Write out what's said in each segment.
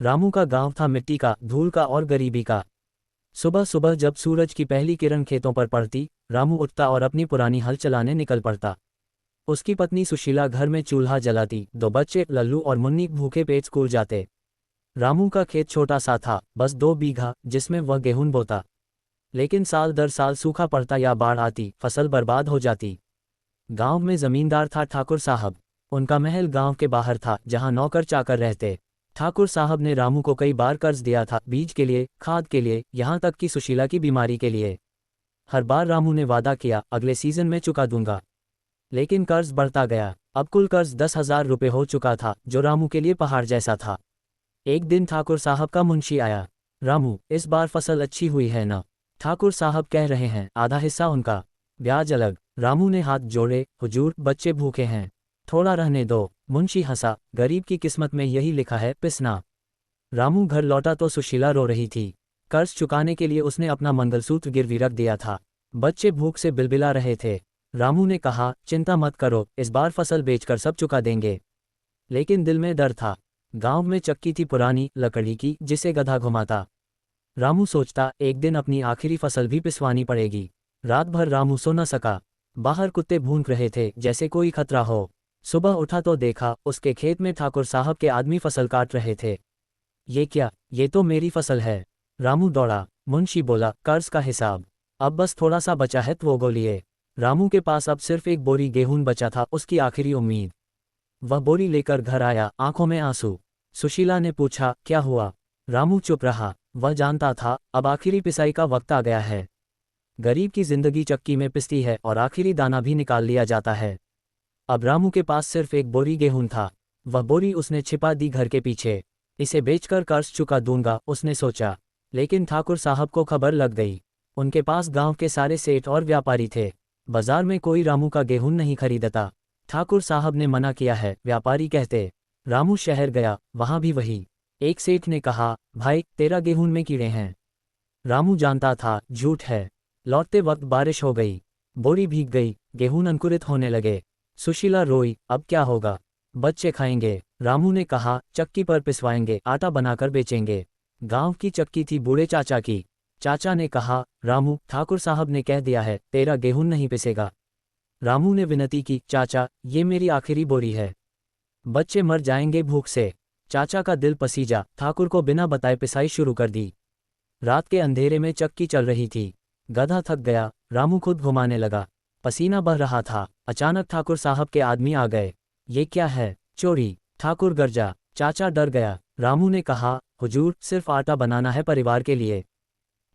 रामू का गांव था मिट्टी का, धूल का और गरीबी का। सुबह सुबह जब सूरज की पहली किरण खेतों पर पड़ती, रामू उठता और अपनी पुरानी हल चलाने निकल पड़ता। उसकी पत्नी सुशीला घर में चूल्हा जलाती, दो बच्चे लल्लू और मुन्नी भूखे पेट स्कूल जाते। रामू का खेत छोटा सा था, बस 2 बीघा, जिसमें वह गेहूं बोता। लेकिन साल दर साल सूखा पड़ता या बाढ़ आती, फसल बर्बाद हो जाती। गांव में जमींदार था ठाकुर साहब। उनका महल गांव के बाहर था, जहां नौकर चाकर रहते। ठाकुर साहब ने रामू को कई बार कर्ज दिया था, बीज के लिए, खाद के लिए, यहाँ तक कि सुशीला की बीमारी के लिए। हर बार रामू ने वादा किया, अगले सीजन में चुका दूंगा। लेकिन कर्ज बढ़ता गया। अब कुल कर्ज 10,000 रुपये हो चुका था, जो रामू के लिए पहाड़ जैसा था। एक दिन ठाकुर साहब का मुंशी आया। रामू, इस बार फसल अच्छी हुई है ना? ठाकुर साहब कह रहे हैं, आधा हिस्सा उनका, ब्याज अलग। रामू ने हाथ जोड़े, हुजूर, बच्चे भूखे हैं, थोड़ा रहने दो। मुंशी हंसा, गरीब की किस्मत में यही लिखा है, पिसना। रामू घर लौटा तो सुशीला रो रही थी। कर्ज चुकाने के लिए उसने अपना मंगलसूत्र गिरवी रख दिया था। बच्चे भूख से बिलबिला रहे थे। रामू ने कहा, चिंता मत करो, इस बार फसल बेचकर सब चुका देंगे। लेकिन दिल में डर था। गांव में चक्की थी पुरानी, लकड़ी की, जिसे गधा घुमाता। रामू सोचता, एक दिन अपनी आखिरी फसल भी पिसवानी पड़ेगी। रात भर रामू सो न सका। बाहर कुत्ते भूंक रहे थे, जैसे कोई खतरा हो। सुबह उठा तो देखा, उसके खेत में ठाकुर साहब के आदमी फसल काट रहे थे। ये क्या? ये तो मेरी फसल है। रामू दौड़ा। मुंशी बोला, कर्ज का हिसाब। अब बस थोड़ा सा बचा है, तो वो बोलिए। रामू के पास अब सिर्फ एक बोरी गेहूं बचा था, उसकी आखिरी उम्मीद। वह बोरी लेकर घर आया, आंखों में आंसू। सुशीला ने पूछा, क्या हुआ? रामू चुप रहा। वह जानता था, अब आखिरी पिसाई का वक्त आ गया है। गरीब की जिंदगी चक्की में पिसती है और आखिरी दाना भी निकाल लिया जाता है। अब रामू के पास सिर्फ एक बोरी गेहूं था। वह बोरी उसने छिपा दी घर के पीछे। इसे बेचकर कर्ज चुका दूंगा, उसने सोचा। लेकिन ठाकुर साहब को खबर लग गई। उनके पास गांव के सारे सेठ और व्यापारी थे। बाजार में कोई रामू का गेहूं नहीं खरीदता। ठाकुर साहब ने मना किया है, व्यापारी कहते। रामू शहर गया, वहां भी वही। एक सेठ ने कहा, भाई, तेरा गेहूं में कीड़े हैं। रामू जानता था, झूठ है। लौटते वक्त बारिश हो गई। बोरी भीग गई, गेहूं अंकुरित होने लगे। सुशीला रोई, अब क्या होगा? बच्चे खाएंगे। रामू ने कहा, चक्की पर पिसवाएंगे, आटा बनाकर बेचेंगे। गांव की चक्की थी बूढ़े चाचा की। चाचा ने कहा, रामू, ठाकुर साहब ने कह दिया है, तेरा गेहूं नहीं पिसेगा। रामू ने विनती की, चाचा, ये मेरी आखिरी बोरी है। बच्चे मर जाएंगे भूख से। चाचा का दिल पसीजा, ठाकुर को बिना बताए पिसाई शुरू कर दी। रात के अंधेरे में चक्की चल रही थी। गधा थक गया, रामू खुद घुमाने लगा। पसीना बह रहा था। अचानक ठाकुर साहब के आदमी आ गए। ये क्या है? चोरी। ठाकुर गरजा। चाचा डर गया। रामू ने कहा, हुजूर, सिर्फ आटा बनाना है परिवार के लिए।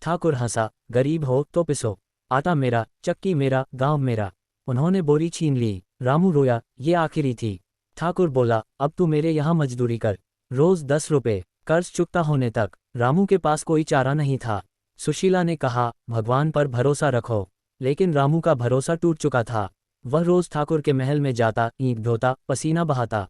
ठाकुर हंसा, गरीब हो तो पिसो। आटा मेरा, चक्की मेरा, गांव मेरा। उन्होंने बोरी छीन ली। रामू रोया, ये आखिरी थी। ठाकुर बोला, अब तू मेरे यहाँ मजदूरी कर, रोज 10 रुपए, कर्ज चुकता होने तक। रामू के पास कोई चारा नहीं था। सुशीला ने कहा, भगवान पर भरोसा रखो। लेकिन रामू का भरोसा टूट चुका था। वह रोज ठाकुर के महल में जाता, ईंट ढोता, पसीना बहाता।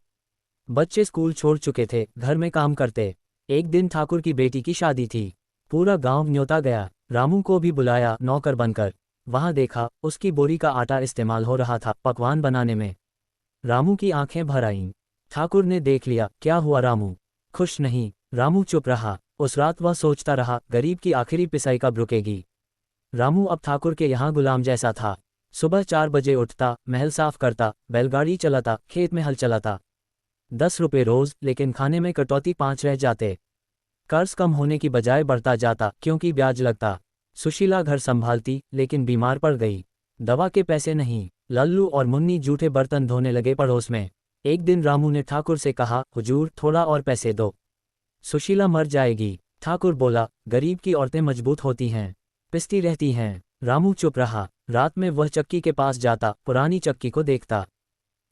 बच्चे स्कूल छोड़ चुके थे, घर में काम करते। एक दिन ठाकुर की बेटी की शादी थी। पूरा गांव न्योता गया। रामू को भी बुलाया, नौकर बनकर। वहां देखा, उसकी बोरी का आटा इस्तेमाल हो रहा था पकवान बनाने में। रामू की आंखें भर आईं। ठाकुर ने देख लिया, क्या हुआ रामू? खुश नहीं। रामू चुप रहा। उस रात वह सोचता रहा, गरीब की आखिरी पिसाई कब रुकेगी। रामू अब ठाकुर के यहाँ गुलाम जैसा था। सुबह 4 बजे उठता, महल साफ करता, बैलगाड़ी चलाता, खेत में हल चलाता। 10 रुपये रोज, लेकिन खाने में कटौती 5 रह जाते। कर्ज कम होने की बजाय बढ़ता जाता, क्योंकि ब्याज लगता। सुशीला घर संभालती, लेकिन बीमार पड़ गई। दवा के पैसे नहीं। लल्लू और मुन्नी जूठे बर्तन धोने लगे पड़ोस में। एक दिन रामू ने ठाकुर से कहा, हुजूर, थोड़ा और पैसे दो, सुशीला मर जाएगी। ठाकुर बोला, गरीब की औरतें मजबूत होती हैं, पिसती रहती हैं। रामू चुप रहा। रात में वह चक्की के पास जाता, पुरानी चक्की को देखता।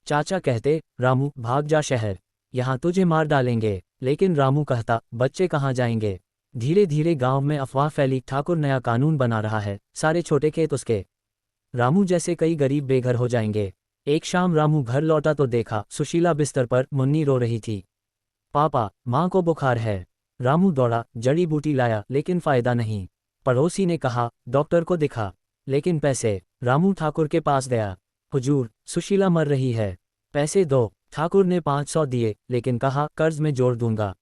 चाचा कहते, रामू, भाग जा शहर, यहाँ तुझे मार डालेंगे। लेकिन रामू कहता, बच्चे कहाँ जाएंगे। धीरे धीरे गांव में अफवाह फैली, ठाकुर नया कानून बना रहा है, सारे छोटे खेत उसके। रामू जैसे कई गरीब बेघर हो जाएंगे। एक शाम रामू घर लौटा तो देखा, सुशीला बिस्तर पर, मुन्नी रो रही थी। पापा, माँ को बुखार है। रामू दौड़ा, जड़ी बूटी लाया, लेकिन फायदा नहीं। पड़ोसी ने कहा, डॉक्टर को दिखा। लेकिन पैसे। रामू ठाकुर के पास गया। हुजूर, सुशीला मर रही है, पैसे दो। ठाकुर ने 500 दिए, लेकिन कहा, कर्ज में जोड़ दूंगा।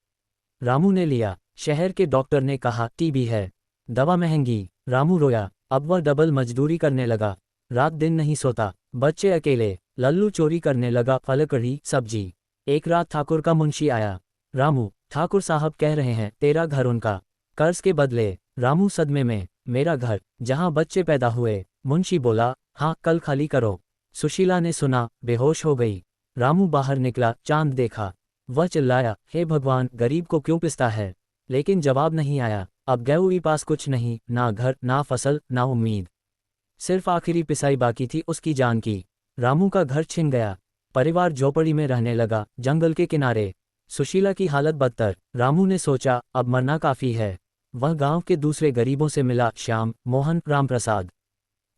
रामू ने लिया। शहर के डॉक्टर ने कहा टीबी है, दवा महंगी। रामू रोया। अब वह डबल मजदूरी करने लगा, रात दिन नहीं सोता। बच्चे अकेले। लल्लू चोरी करने लगा फल कढ़ी सब्जी। एक रात ठाकुर का मुंशी आया। रामू, ठाकुर साहब कह रहे हैं तेरा घर उनका कर्ज के बदले। रामू सदमे में, मेरा घर जहां बच्चे पैदा हुए। मुंशी बोला, हाँ कल खाली करो। सुशीला ने सुना, बेहोश हो गई। रामू बाहर निकला, चांद देखा। वह चिल्लाया, हे भगवान, गरीब को क्यों पिसता है। लेकिन जवाब नहीं आया। अब गैऊ पास कुछ नहीं, ना घर ना फसल ना उम्मीद। सिर्फ आखिरी पिसाई बाकी थी उसकी जान की। रामू का घर छिन गया। परिवार झोपड़ी में रहने लगा, जंगल के किनारे। सुशीला की हालत बदतर। रामू ने सोचा, अब मरना काफी है। वह गांव के दूसरे गरीबों से मिला, श्याम, मोहन, रामप्रसाद।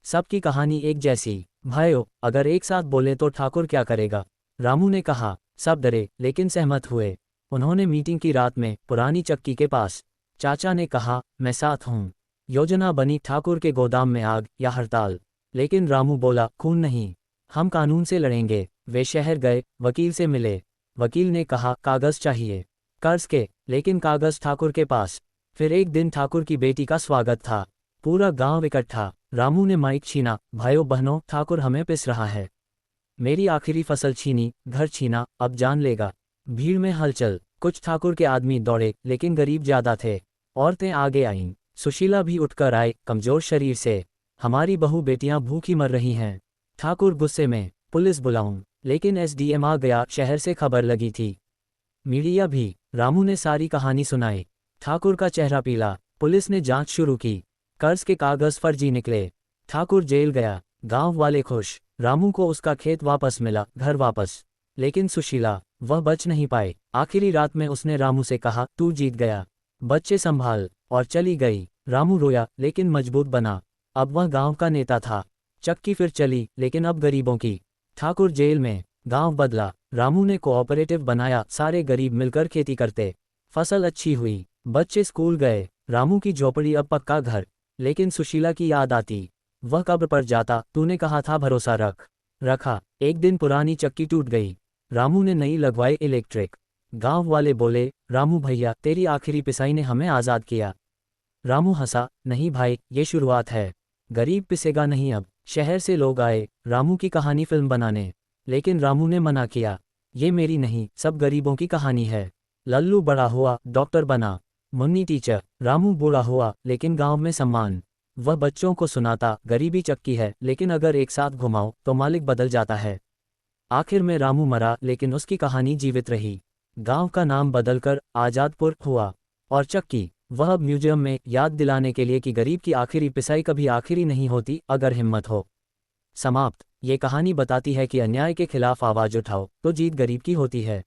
सबकी कहानी एक जैसी। भाइयों, अगर एक साथ बोले तो ठाकुर क्या करेगा। रामू ने कहा। सब डरे लेकिन सहमत हुए। उन्होंने मीटिंग की रात में पुरानी चक्की के पास। चाचा ने कहा, मैं साथ हूँ। योजना बनी, ठाकुर के गोदाम में आग या हड़ताल। लेकिन रामू बोला, खून नहीं, हम कानून से लड़ेंगे। वे शहर गए, वकील से मिले। वकील ने कहा, कागज चाहिए, कर्ज के, लेकिन कागज ठाकुर के पास। फिर एक दिन ठाकुर की बेटी का स्वागत था। पूरा गांव इकट्ठा। रामू ने माइक छीना, भाइयों बहनों, ठाकुर हमें पिस रहा है। मेरी आखिरी फसल छीनी, घर छीना, अब जान लेगा। भीड़ में हलचल। कुछ ठाकुर के आदमी दौड़े, लेकिन गरीब ज्यादा थे। औरतें आगे आईं। सुशीला भी उठकर आए, कमजोर शरीर से। हमारी बहू बेटियां भूखी मर रही हैं। ठाकुर गुस्से में, पुलिस बुलाऊं। लेकिन एसडीएम आ गया, शहर से खबर लगी थी। मीडिया भी। रामू ने सारी कहानी सुनाई। ठाकुर का चेहरा पीला। पुलिस ने जांच शुरू की। कर्ज के कागज फर्जी निकले। ठाकुर जेल गया। गांव वाले खुश। रामू को उसका खेत वापस मिला, घर वापस। लेकिन सुशीला, वह बच नहीं पाए। आखिरी रात में उसने रामू से कहा, तू जीत गया, बच्चे संभाल, और चली गई। रामू रोया, लेकिन मजबूत बना। अब वह गांव का नेता था। चक्की फिर चली, लेकिन अब गरीबों की। ठाकुर जेल में, गांव बदला। रामू ने कोऑपरेटिव बनाया, सारे गरीब मिलकर खेती करते। फसल अच्छी हुई, बच्चे स्कूल गए। रामू की झोपड़ी अब पक्का घर। लेकिन सुशीला की याद आती। वह कब्र पर जाता, तूने कहा था भरोसा रख। रखा। एक दिन पुरानी चक्की टूट गई। रामू ने नई लगवाई, इलेक्ट्रिक। गांव वाले बोले, रामू भैया, तेरी आखिरी पिसाई ने हमें आज़ाद किया। रामू हंसा, नहीं भाई, ये शुरुआत है। गरीब पिसेगा नहीं अब। शहर से लोग आए, रामू की कहानी फिल्म बनाने। लेकिन रामू ने मना किया, ये मेरी नहीं, सब गरीबों की कहानी है। लल्लू बड़ा हुआ, डॉक्टर बना। मुन्नी टीचर। रामू बूढ़ा हुआ, लेकिन गांव में सम्मान। वह बच्चों को सुनाता, गरीबी चक्की है, लेकिन अगर एक साथ घुमाओ तो मालिक बदल जाता है। आखिर में रामू मरा, लेकिन उसकी कहानी जीवित रही। गांव का नाम बदलकर आजादपुर हुआ। और चक्की, वह अब म्यूजियम में, याद दिलाने के लिए कि गरीब की आखिरी पिसाई कभी आखिरी नहीं होती, अगर हिम्मत हो। समाप्त। ये कहानी बताती है कि अन्याय के खिलाफ आवाज उठाओ तो जीत गरीब की होती है।